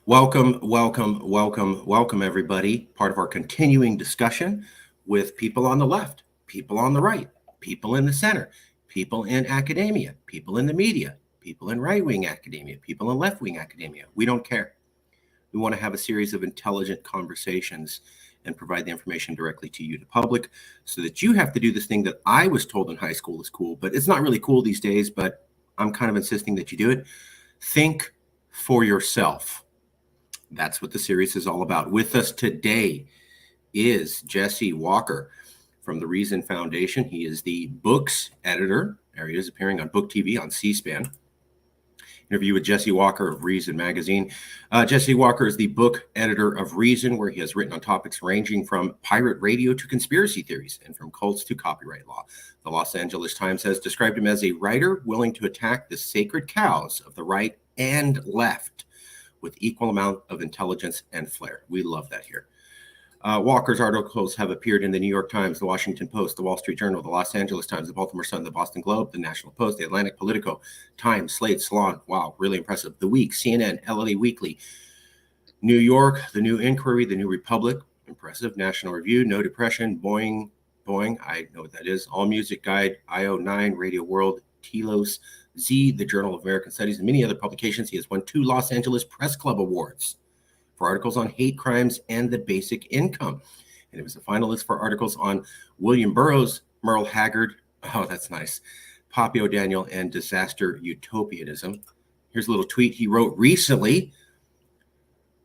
Welcome, everybody. Part of our continuing discussion with people on the left, people on the right, people in the center, people in academia, people in the media, people in right wing academia, people in left wing academia. We don't care. We want to have a series of intelligent conversations and provide the information directly to you, the public, so that you have to do this thing that I was told in high school is cool, but it's not really cool these days, but I'm kind of insisting that you do it. Think for yourself. That's what the series is all about. With us today is Jesse Walker from the Reason Foundation. He is the books editor. There he is, appearing on Book TV on C-SPAN. Interview with Jesse Walker of Reason Magazine. Jesse Walker is the book editor of Reason, where he has written on topics ranging from pirate radio to conspiracy theories and from cults to copyright law. The Los Angeles Times has described him as a writer willing to attack the sacred cows of the right and left with equal amount of intelligence and flair. We love that here. Walker's articles have appeared in the New York Times, the Washington Post, the Wall Street Journal, the Los Angeles Times, the Baltimore Sun, the Boston Globe, the National Post, the Atlantic, Politico, Times, Slate, Salon. Wow, really impressive. The Week, CNN, LA Weekly, New York, The New Inquiry, The New Republic, impressive. National Review, No Depression, Boing, I know what that is. All Music Guide, IO9, Radio World, Telos, Z, the Journal of American Studies, and many other publications. He has won 2 Los Angeles Press Club awards for articles on hate crimes and the basic income. And he was a finalist for articles on William Burroughs, Merle Haggard, oh, that's nice, Poppy O'Daniel, and disaster utopianism. Here's a little tweet he wrote recently.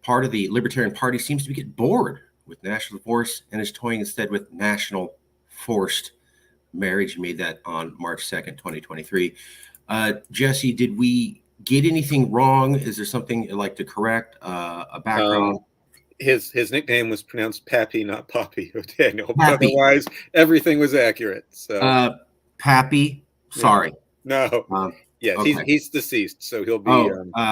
Part of the Libertarian Party seems to be getting bored with national divorce and is toying instead with national forced marriage. He made that on March 2nd, 2023. Jesse, did we get anything wrong? Is there something you'd like to correct? A background? His nickname was pronounced Pappy, not Poppy O'Daniel. But otherwise, everything was accurate. So, Pappy, sorry. No. Yes, okay. he's deceased, so he'll be.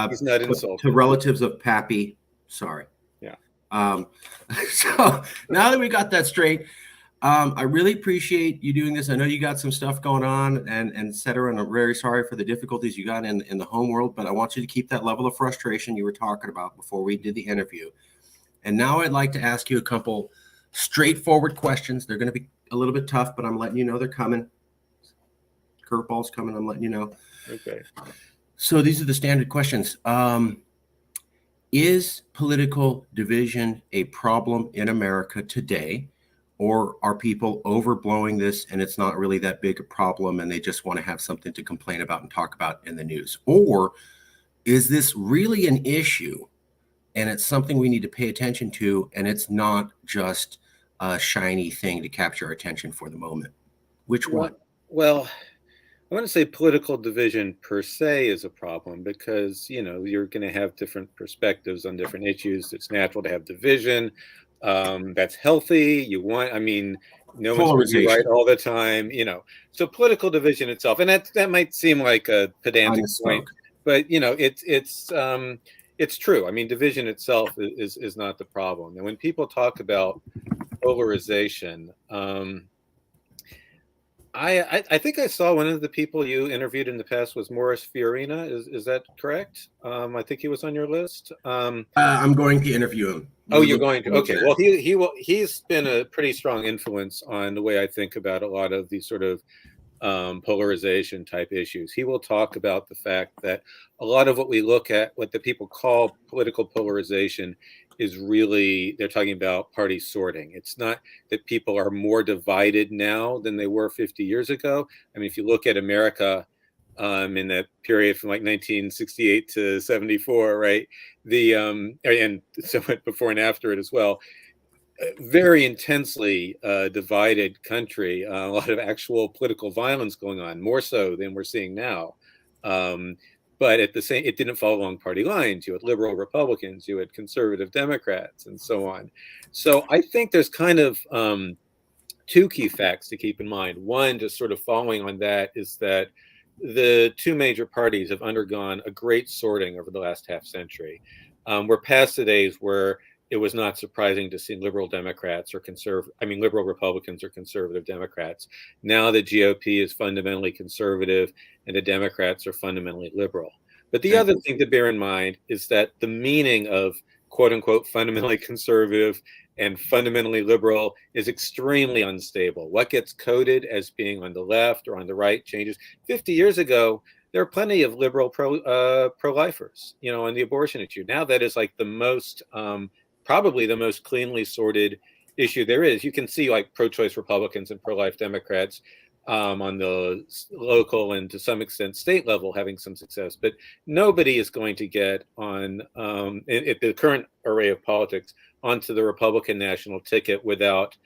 He's not insulted. To relatives of Pappy, sorry. Yeah. So now that we got that straight, I really appreciate you doing this. I know you got some stuff going on and et cetera, and I'm very sorry for the difficulties you got in the home world, but I want you to keep that level of frustration you were talking about before we did the interview. And now I'd like to ask you a couple straightforward questions. They're going to be a little bit tough, but I'm letting you know they're coming. Curveball's coming, I'm letting you know. Okay. So these are the standard questions. Is political division a problem in America today? Or are people overblowing this and it's not really that big a problem and they just want to have something to complain about and talk about in the news? Or is this really an issue and it's something we need to pay attention to and it's not just a shiny thing to capture our attention for the moment? Which one? Well, I want to say political division per se is a problem because, you're going to have different perspectives on different issues. It's natural to have division. That's healthy. No one's going to be right all the time, So political division itself, and that might seem like a pedantic point, but it's true. Division itself is not the problem. And when people talk about polarization, I think I saw one of the people you interviewed in the past was Morris Fiorina. Is that correct? I think he was on your list. I'm going to interview him. Oh, you're going to? Okay. Well, he's been a pretty strong influence on the way I think about a lot of these sort of polarization type issues. He will talk about the fact that a lot of what we look at, what the people call political polarization, is really, they're talking about party sorting. It's not that people are more divided now than they were 50 years ago. If you look at America in that period from like 1968 to 74, right? And so before and after it as well, very intensely divided country, a lot of actual political violence going on, more so than we're seeing now. But it didn't follow along party lines. You had liberal Republicans, you had conservative Democrats, and so on. So I think there's kind of 2 key facts to keep in mind. One, just sort of following on that, is that the 2 major parties have undergone a great sorting over the last half century. We're past the days where it was not surprising to see liberal Democrats or liberal Republicans or conservative Democrats. Now the GOP is fundamentally conservative and the Democrats are fundamentally liberal. But the other thing to bear in mind is that the meaning of quote unquote fundamentally conservative and fundamentally liberal is extremely unstable. What gets coded as being on the left or on the right changes. 50 years ago, there are plenty of liberal pro-lifers, on the abortion issue. Now that is like the most, probably the most cleanly sorted issue there is. You can see like pro-choice Republicans and pro-life Democrats on the local and to some extent state level having some success, but nobody is going to get on at the current array of politics onto the Republican national ticket without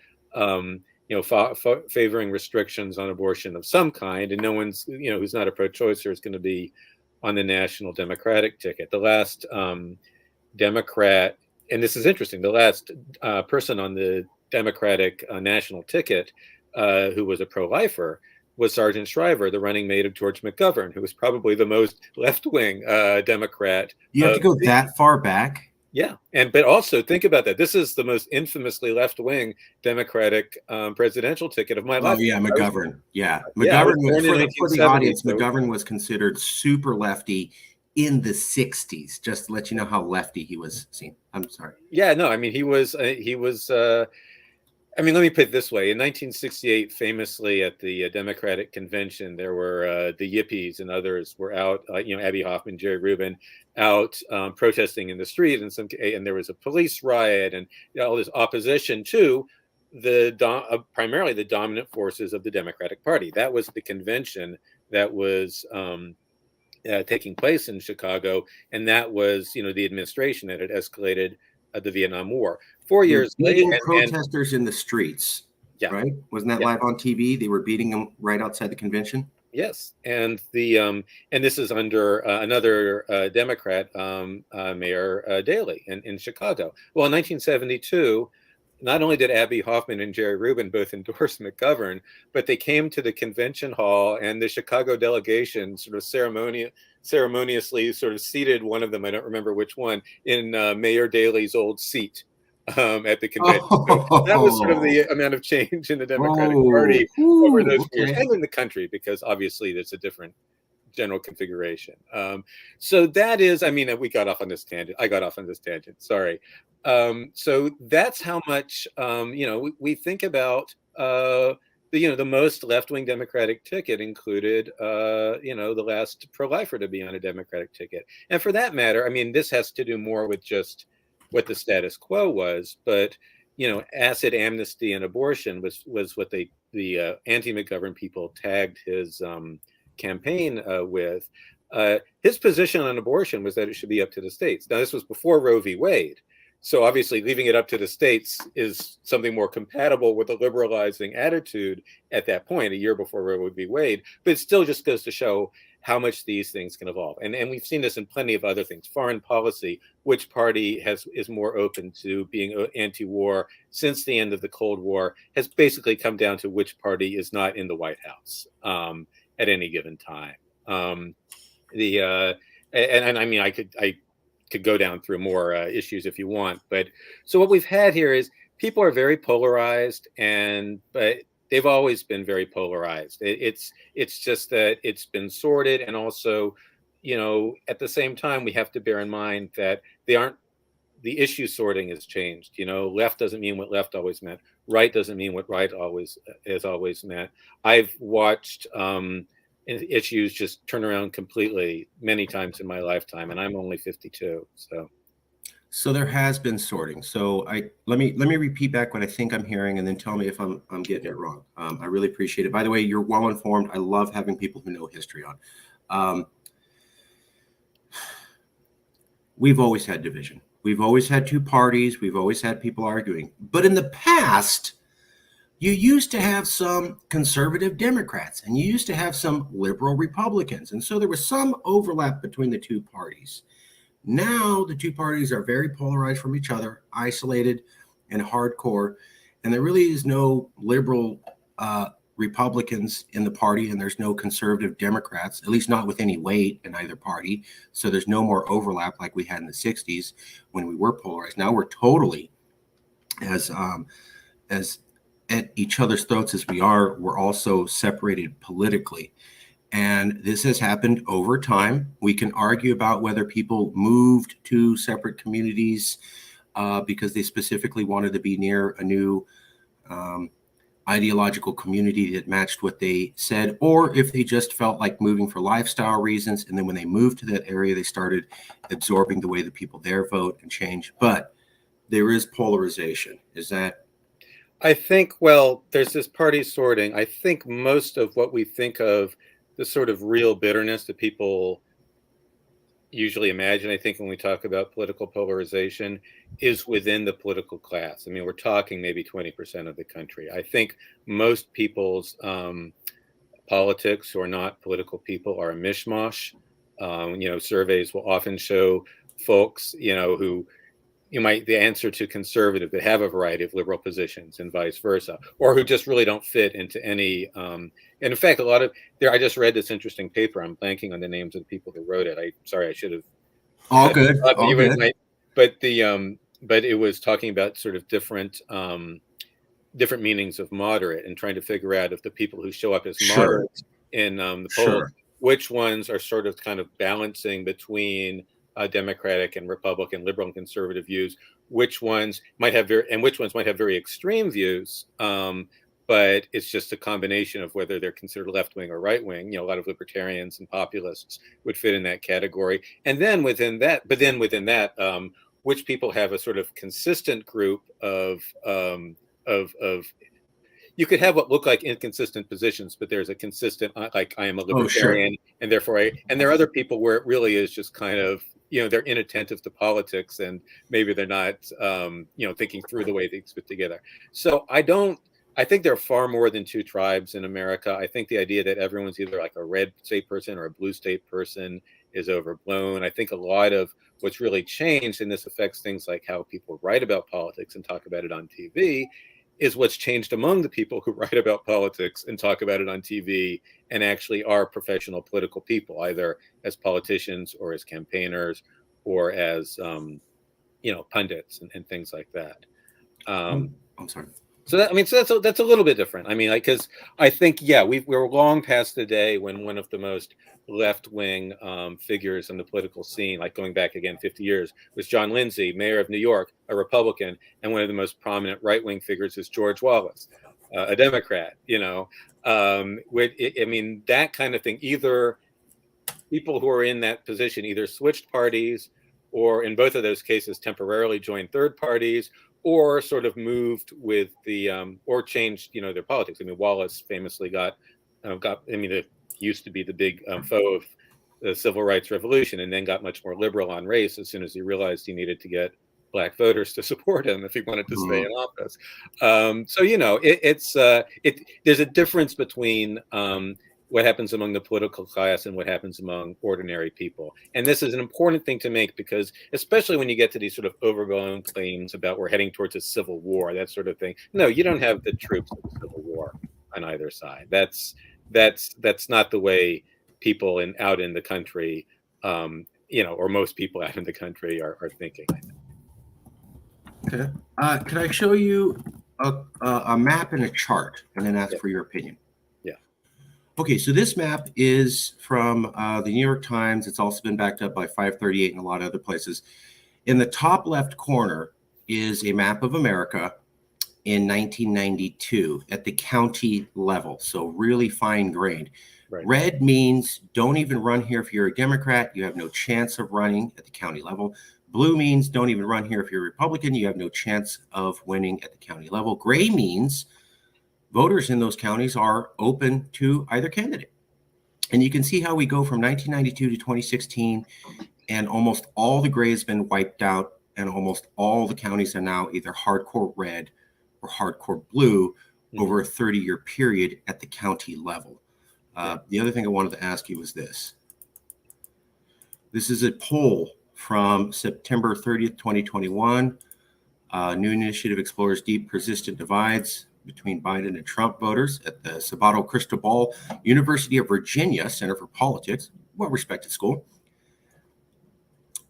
favoring restrictions on abortion of some kind, and no one's who's not a pro-choicer is going to be on the national Democratic ticket. The last Democrat, and this is interesting, the last person on the Democratic national ticket who was a pro-lifer was Sargent Shriver, the running mate of George McGovern, who was probably the most left-wing Democrat. You have to go that far back? Yeah, but also think about that. This is the most infamously left-wing Democratic presidential ticket of my life. Oh yeah, McGovern. McGovern, for the audience, McGovern was considered super lefty in the 60s, just to let you know how lefty he was seen. I'm sorry. Yeah, no, I mean, he was let me put it this way. In 1968, famously at the Democratic convention, there were the Yippies and others were out, Abby Hoffman, Jerry Rubin, out protesting in the street, and there was a police riot and all this opposition to primarily the dominant forces of the Democratic Party. That was the convention that was taking place in Chicago, and that was the administration that had escalated the Vietnam War. 4 years later, protesters in the streets. Yeah, right. Wasn't that live on TV? They were beating them right outside the convention. Yes, and and this is under another Democrat, Mayor Daley in Chicago. Well, in 1972, not only did Abby Hoffman and Jerry Rubin both endorse McGovern, but they came to the convention hall, and the Chicago delegation sort of ceremoniously sort of seated one of them, I don't remember which one, in Mayor Daley's old seat at the convention. So that was sort of the amount of change in the Democratic Party over those years, and in the country, because obviously there's a different general configuration. So that is, we got off on this tangent. I got off on this tangent. Sorry. So that's how much we think about the most left-wing Democratic ticket included the last pro-lifer to be on a Democratic ticket. And for that matter, this has to do more with just what the status quo was, but acid amnesty and abortion was what the anti-McGovern people tagged his campaign with. His position on abortion was that it should be up to the states. Now, this was before Roe v. Wade. So obviously leaving it up to the states is something more compatible with a liberalizing attitude at that point, a year before Roe v. Wade. But it still just goes to show how much these things can evolve. And we've seen this in plenty of other things. Foreign policy, which party is more open to being anti-war since the end of the Cold War, has basically come down to which party is not in the White House at any given time. I could go down through more issues if you want, but so what we've had here is people are very polarized, but they've always been very polarized. It's just that it's been sorted, and also, at the same time, we have to bear in mind that the issue sorting has changed. Left doesn't mean what left always meant. Right doesn't mean what right has always meant. I've watched issues just turn around completely many times in my lifetime, and I'm only 52. So there has been sorting. So let me repeat back what I think I'm hearing, and then tell me if I'm getting it wrong. I really appreciate it. By the way, you're well informed. I love having people who know history on. We've always had division. We've always had two parties. We've always had people arguing. But in the past, you used to have some conservative Democrats, and you used to have some liberal Republicans. And so there was some overlap between the two parties. Now the two parties are very polarized from each other, isolated and hardcore. And there really is no liberal Republicans in the party, and there's no conservative Democrats, at least not with any weight in either party. So there's no more overlap like we had in the 60s when we were polarized. Now we're totally as at each other's throats as we are. We're also separated politically. And this has happened over time. We can argue about whether people moved to separate communities because they specifically wanted to be near a new ideological community that matched what they said, or if they just felt like moving for lifestyle reasons. And then when they moved to that area, they started absorbing the way the people there vote and change. But there is polarization. Is that? I think, well, there's this party sorting. I think most of what we think of, the sort of real bitterness that people usually imagine, I think, when we talk about political polarization, is within the political class. I mean, we're talking maybe 20% of the country. I think most people's politics who are not political people are a mishmash. Surveys will often show folks, who the answer to conservative, that have a variety of liberal positions and vice versa, or who just really don't fit into any. And in fact, I just read this interesting paper. I'm blanking on the names of the people who wrote it. Sorry, I should have. All good. All good. But it was talking about sort of different meanings of moderate, and trying to figure out if the people who show up as moderates in the polls, which ones are sort of kind of balancing between Democratic and Republican, liberal and conservative views, which ones might have very extreme views, but it's just a combination of whether they're considered left wing or right wing. A lot of libertarians and populists would fit in that category. And then within that, which people have a sort of consistent group of you could have what look like inconsistent positions, but there's a consistent, like, I am a libertarian, and therefore and there are other people where it really is just kind of, they're inattentive to politics, and maybe they're not, thinking through the way things fit together. So I think there are far more than two tribes in America. I think the idea that everyone's either like a red state person or a blue state person is overblown. I think a lot of what's really changed, and this affects things like how people write about politics and talk about it on TV, is what's changed among the people who write about politics and talk about it on TV and actually are professional political people, either as politicians or as campaigners or as, pundits and things like that. I'm sorry. So that's a little bit different. I mean, because I think, we're long past the day when one of the most left-wing figures in the political scene, like going back again 50 years, was John Lindsay, mayor of New York, a Republican, and one of the most prominent right-wing figures is George Wallace, a Democrat. That kind of thing. Either people who are in that position either switched parties, or in both of those cases temporarily joined third parties, or sort of moved with the or changed their politics. I mean, Wallace famously it used to be the big foe of the civil rights revolution, and then got much more liberal on race as soon as he realized he needed to get black voters to support him if he wanted to stay in office. There's a difference between what happens among the political class and what happens among ordinary people. And this is an important thing to make, because especially when you get to these sort of overblown claims about we're heading towards a civil war, that sort of thing. No, you don't have the troops of the civil war on either side. That's not the way people out in the country, or most people out in the country are thinking, I think. Okay. Can I show you a map and a chart, and then ask for your opinion? Okay, so this map is from the New York Times. It's also been backed up by 538 and a lot of other places. In the top left corner is a map of America in 1992 at the county level, so really fine-grained. Right. Red means don't even run here if you're a Democrat. You have no chance of running at the county level. Blue means don't even run here if you're a Republican. You have no chance of winning at the county level. Gray means voters in those counties are open to either candidate. And you can see how we go from 1992 to 2016, and almost all the gray has been wiped out, and almost all the counties are now either hardcore red or hardcore blue over a 30-year period at the county level. The other thing I wanted to ask you was this. This is a poll from September 30th, 2021. New initiative explores deep, persistent divides between Biden and Trump voters at the Sabato Cristobal University of Virginia Center for Politics, well-respected school.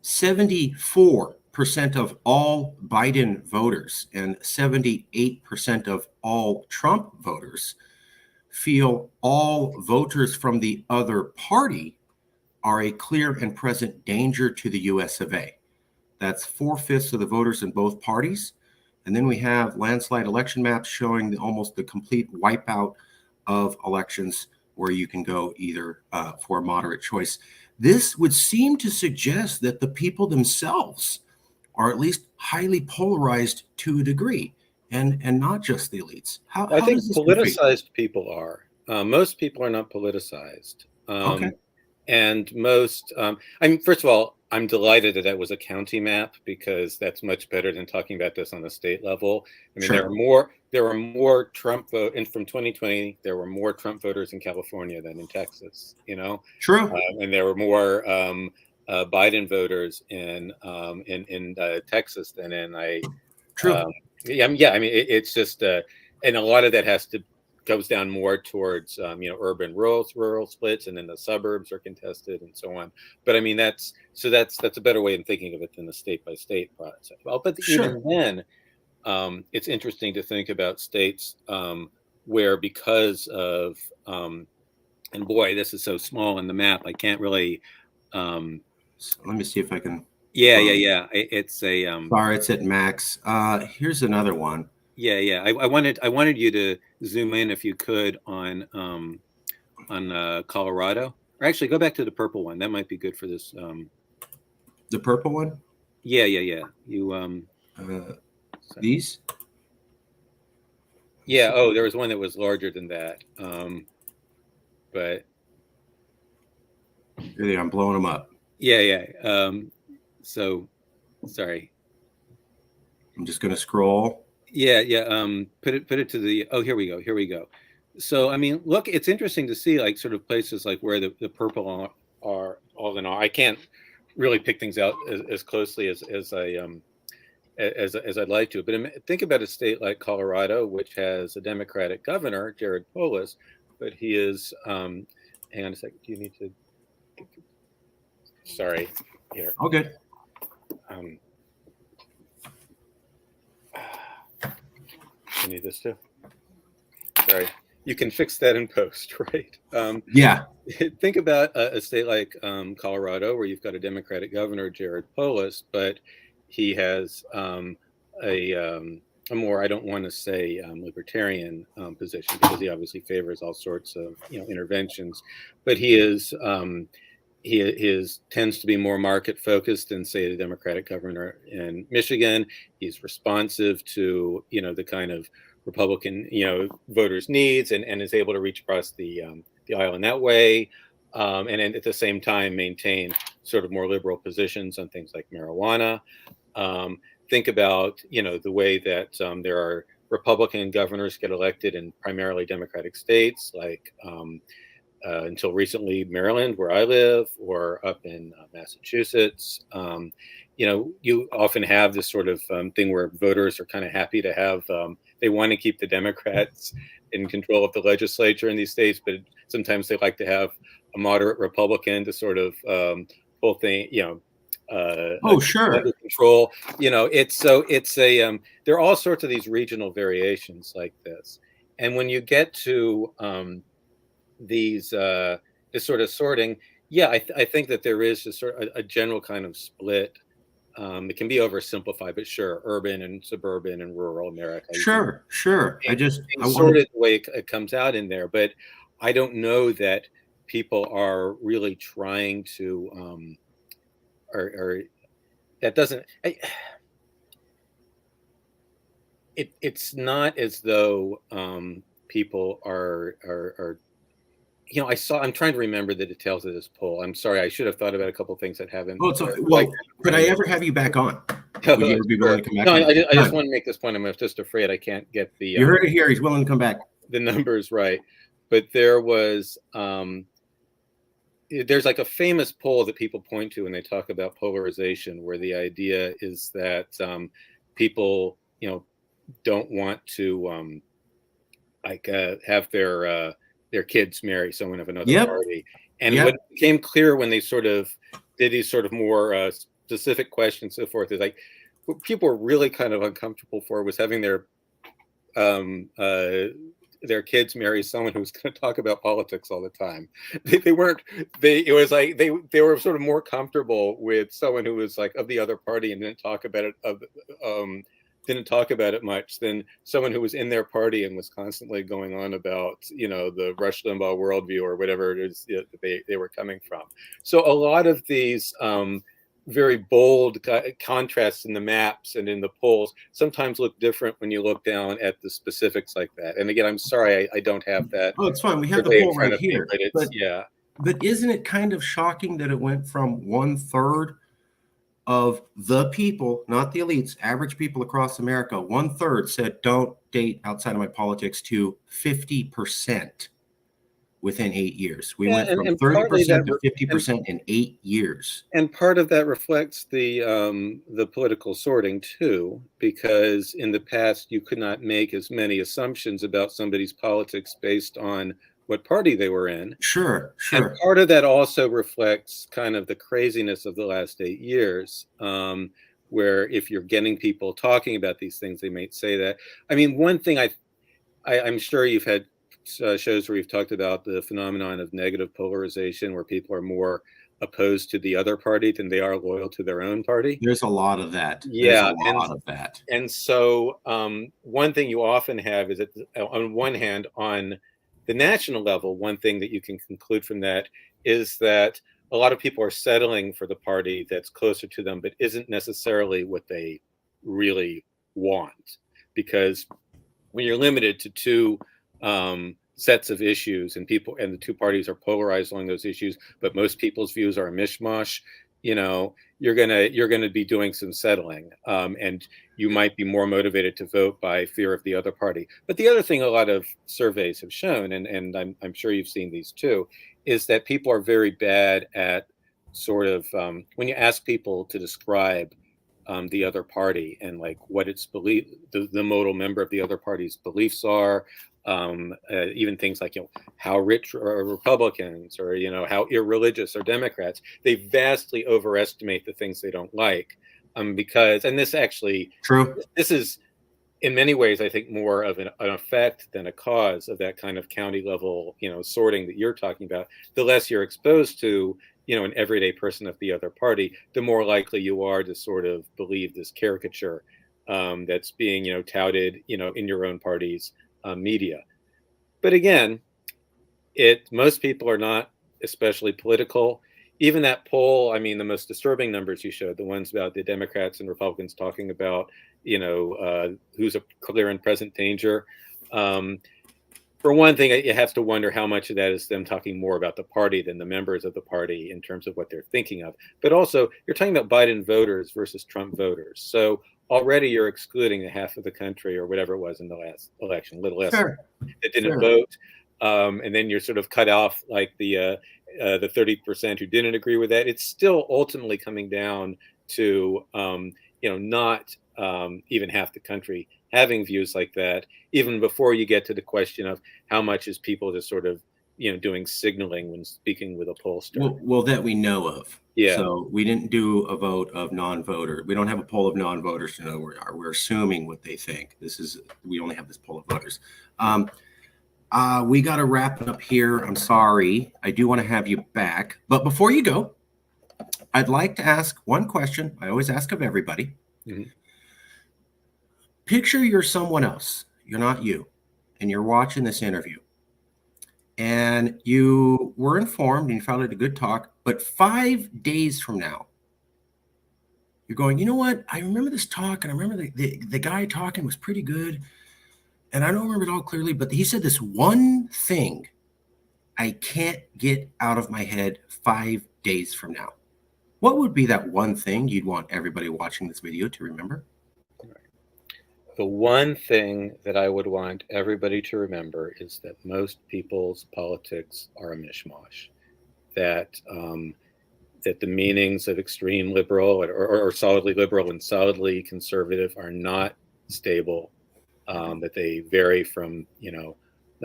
74% of all Biden voters and 78% of all Trump voters feel all voters from the other party are a clear and present danger to the US of A. That's 4/5 of the voters in both parties. And then we have landslide election maps showing almost the complete wipeout of elections where you can go either for a moderate choice. This would seem to suggest that the people themselves are at least highly polarized to a degree, and not just the elites. I think politicized people are. Most people are not politicized. Okay. And most, I mean, first of all, I'm delighted that that was a county map, because that's much better than talking about this on the state level. I mean, Sure. there were more Trump vote, and from 2020, there were more Trump voters in California than in Texas, you know? True. And there were more Biden voters in Texas than in True. yeah, I mean, it's just, and a lot of that goes down more towards, urban rural splits, and then the suburbs are contested and so on. But I mean, that's a better way of thinking of it than the state by state process. Well, but Sure. even then, it's interesting to think about states where, because of, and boy, this is so small in the map, I can't really. So let me see if I can. Yeah. It's a. Sorry, it's at max. Here's another one. Yeah. I wanted you to zoom in, if you could, on Colorado. Or actually, go back to the purple one. That might be good for this. The purple one. Yeah. You These. Yeah. Oh, there was one that was larger than that. But Here they are. I'm blowing them up. yeah. So, sorry. I'm just going to scroll. Yeah. Put it to the. Oh, here we go. So, I mean, look, it's interesting to see, like, sort of places like where the purple are all in all. I can't really pick things out as closely as I'd like to. But think about a state like Colorado, which has a Democratic governor, Jared Polis, but he is. Hang on a second. Do you need to? Sorry. Here. Oh, good. I need this too. Sorry. You can fix that in post, right? Yeah. Think about a state like Colorado, where you've got a Democratic governor, Jared Polis, but he has a more, I don't want to say libertarian position, because he obviously favors all sorts of interventions, but he tends to be more market focused than, say, the Democratic governor in Michigan. He's responsive to the kind of Republican voters' needs, and is able to reach across the aisle in that way, and at the same time maintain sort of more liberal positions on things like marijuana. Think about the way that there are Republican governors get elected in primarily Democratic states, like until recently Maryland, where I live, or up in Massachusetts. You often have this sort of thing where voters are kind of happy to have, they want to keep the Democrats in control of the legislature in these states, but sometimes they like to have a moderate Republican to sort of pull thing, Sure. under control. There are all sorts of these regional variations like this, and when you get to this sort of sorting, I think that there is just sort of a general kind of split. It can be oversimplified, but sure, urban and suburban and rural America. Sure. I sorted the way it comes out in there, but I don't know that people are really trying to, or that doesn't. It's not as though people are. I'm trying to remember the details of this poll. I'm sorry, I should have thought about a couple of things that haven't. Oh, could I ever have you back on? Would you ever be willing to come back? No, I just want to make this point. I'm just afraid I can't get the. You heard it here. He's willing to come back. The numbers right, but there was. There's like a famous poll that people point to when they talk about polarization, where the idea is that people, don't want to have their kids marry someone of another party. And what became clear when they sort of did these sort of more specific questions, so forth, is like what people were really kind of uncomfortable for was having their their kids marry someone who's going to talk about politics all the time. They weren't. It was like they were sort of more comfortable with someone who was like of the other party and didn't talk about it. Didn't talk about it much than someone who was in their party and was constantly going on about, the Rush Limbaugh worldview or whatever it is that they were coming from. So a lot of these very bold contrasts in the maps and in the polls sometimes look different when you look down at the specifics like that. And again, I'm sorry, I don't have that. Oh, it's fine. We have the poll right here. But But isn't it kind of shocking that it went from 1/3 of the people, not the elites, average people across America, 1/3 said don't date outside of my politics, to 50% within 8 years? We went from 30% to 50% in 8 years. And part of that reflects the political sorting too, because in the past you could not make as many assumptions about somebody's politics based on what party they were in. Sure. And part of that also reflects kind of the craziness of the last 8 years, where if you're getting people talking about these things, they might say that. I mean, one thing I'm sure you've had shows where you've talked about the phenomenon of negative polarization, where people are more opposed to the other party than they are loyal to their own party. There's a lot of that. Yeah, there's a lot of that. And so one thing you often have is that on one hand, on the national level, one thing that you can conclude from that is that a lot of people are settling for the party that's closer to them, but isn't necessarily what they really want. Because when you're limited to two sets of issues and the two parties are polarized along those issues, but most people's views are a mishmash, you're gonna be doing some settling, and you might be more motivated to vote by fear of the other party. But the other thing a lot of surveys have shown, and I'm sure you've seen these too, is that people are very bad at sort of when you ask people to describe the other party and like what its belief, the modal member of the other party's beliefs are. Even things like how rich are Republicans, or how irreligious are Democrats. They vastly overestimate the things they don't like, because, and this actually true. This is in many ways, I think, more of an effect than a cause of that kind of county level, sorting that you're talking about. The less you're exposed to, an everyday person of the other party, the more likely you are to sort of believe this caricature that's being, touted, in your own party's media. But again, most people are not especially political. Even that poll, I mean, the most disturbing numbers you showed, the ones about the Democrats and Republicans talking about, who's a clear and present danger. For one thing, you have to wonder how much of that is them talking more about the party than the members of the party in terms of what they're thinking of. But also, you're talking about Biden voters versus Trump voters. So already you're excluding the half of the country, or whatever it was in the last election, a little less, that didn't vote. And then you're sort of cut off like the 30% who didn't agree with that. It's still ultimately coming down to, not even half the country having views like that, even before you get to the question of how much is people just sort of, doing signaling when speaking with a pollster. Well, that we know of. Yeah. So we didn't do a vote of non-voter. We don't have a poll of non-voters to know where we are. We're assuming what they think. We only have this poll of voters. We got to wrap it up here. I'm sorry. I do want to have you back. But before you go, I'd like to ask one question I always ask of everybody. Mm-hmm. Picture you're someone else. You're not you. And you're watching this interview. And you were informed and you found it a good talk. But 5 days from now, you're going, you know what? I remember this talk, and I remember the guy talking was pretty good. And I don't remember it all clearly, but he said this one thing I can't get out of my head 5 days from now. What would be that one thing you'd want everybody watching this video to remember? The one thing that I would want everybody to remember is that most people's politics are a mishmash. That the meanings of extreme liberal or solidly liberal and solidly conservative are not stable. That they vary from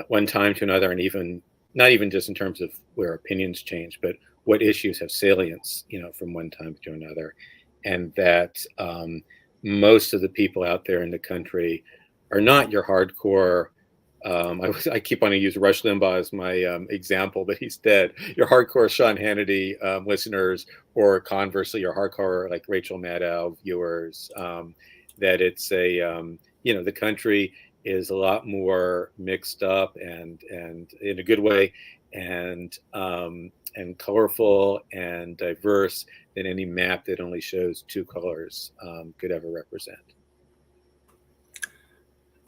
one time to another, and even not even just in terms of where opinions change, but what issues have salience from one time to another, and that most of the people out there in the country are not your hardcore I keep wanting to use Rush Limbaugh as my example, but he's dead. Your hardcore Sean Hannity listeners, or conversely, your hardcore like Rachel Maddow viewers, that it's a the country is a lot more mixed up and in a good way, and colorful and diverse than any map that only shows two colors could ever represent.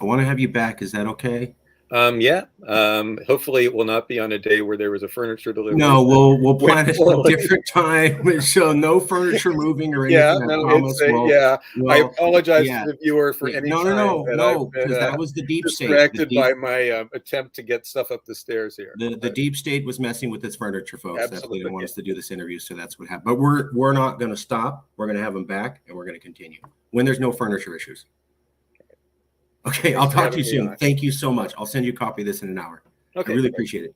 I want to have you back. Is that okay? Hopefully it will not be on a day where there was a furniture delivery. No, we'll plan it a different time. So no furniture moving or anything. I apologize to the viewer for any time no, because that was the deep state. Distracted by my attempt to get stuff up the stairs here. The deep state was messing with this furniture, folks. Absolutely. That's why they didn't want us to do this interview, so that's what happened. But we're not going to stop. We're going to have them back, and we're going to continue when there's no furniture issues. Okay, I'll talk to you soon. Thank you so much. I'll send you a copy of this in an hour. Okay, I really appreciate it.